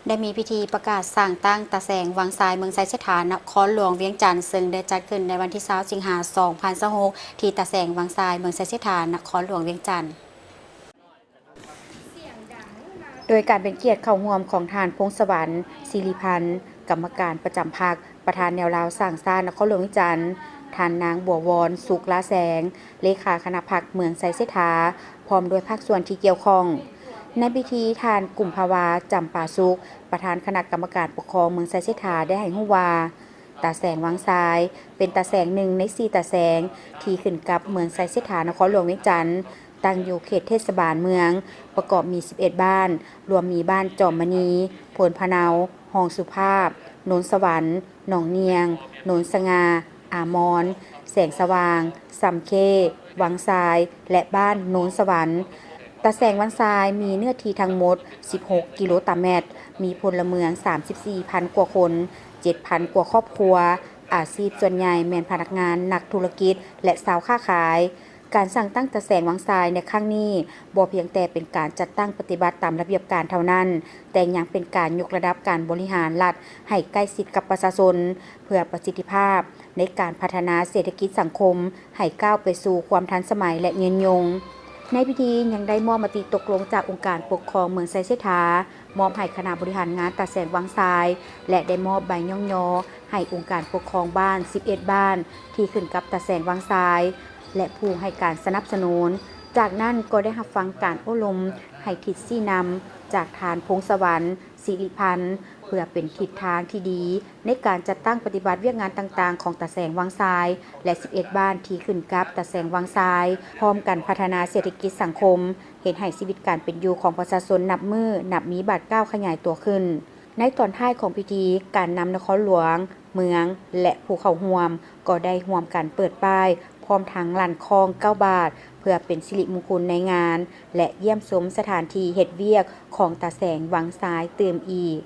ได้มีพิธีประกาศสร้างตั้งตาแสงวังทรายเมืองไซเชฐานครหลวงเวียงจันทร์ซึ่งได้จัดขึ้นในวันที่20สิงหาคม2026ที่ตาแสงวังทรายเมืองไซเชฐานครหลวงเวียงจันทร์โดยการเป็นเกียรติเข้าร่วมของทานพงศวรรค์ศิริพันธ์กรรมการประจำพรรคประธานแนวราวสร้างสร้างนครหลวงเวียงจันทร์ทานนางบัววรสุขละแสงเลขาคณะพรรคเมืองไซเชฐาพร้อมด้วยภาคส่วนที่เกี่ยวข้องในพิธีทานกลุ่มภาวาจำปาสุขประธานคณะกรรมการปกครองเมืองไซเชฐาได้ให้ฮู้ว่าตาแสงวังทรายเป็นตาแสงหนึ่งใน4ตาแสงที่ขึ้นกับเมืองไซเชฐานครหลวงเวียงจันทร์ตั้งอยู่เขตเทศบาลเมืองประกอบมี11บ้านรวมมีบ้านจอมมณีโพนพะเนาห้องสุภาพโนนสวรรค์หนองเนียงโนนสงาอามอนแสงสว่างสำเควังทรายและบ้านโนนสวรรค์ตาแสงวังทรายมีเนื้อที่ทั้งหมด16กิโลตารเมตรมีพลเมือง 34,000 กว่าคน 7,000 กว่าครอบครัวอาชีพส่วนใหญ่แม่นพนักงานนักธุรกิจและสาวค้าขายการสั่งตั้งตาแสงวังทรายในครั้งนี้บ่เพียงแต่เป็นการจัดตั้งปฏิบัติตามระเบียบการเท่านั้นแต่ยังเป็นการยกระดับการบริหารรัฐให้ใกล้ชิดกับประชาชนเพื่อประสิทธิภาพในการพัฒนาเศรษฐกิจสังคมให้ก้าวไปสู่ความทันสมัยและยืนยงในพิธียังได้มอบมติตกลงจากองค์การปกครองเมืองไซเชฐามอบให้คณะบริหารงานตาแสงวังทรายและได้มอบใบย่องยอให้องค์การปกครองบ้าน11บ้านที่ขึ้นกับตาแสงวังทรายและผู้ให้การสนับสนุนจากนั้นก็ได้รับฟังการอบรมให้ทิศชี้นำจากทานพงศวรรค์ศิริพันธ์เพื่อเป็นทิศทางที่ดีในการจัดตั้งปฏิบัติเวียกงานต่างๆของตาแสงวังทรายและ11บ้านที่ขึ้นกับตาแสงวังทรายพร้อมกันพัฒนาเศรษฐกิจสังคมเห็นให้ชีวิตการเป็นอยู่ของประชาชนนับมีบาทก้าวขยายตัวขึ้นในตอนท้ายของพิธีการนำนครหลวงเมืองและภูเขาห่วมก็ได้ห่วมกันเปิดป้ายพร้อมทั้งลั่นคอง9 บาทเพื่อเป็นสิริมงคลในงานและเยี่ยมชมสถานที่เฮ็ดเวียกของตาแสงวังทรายเติมอีก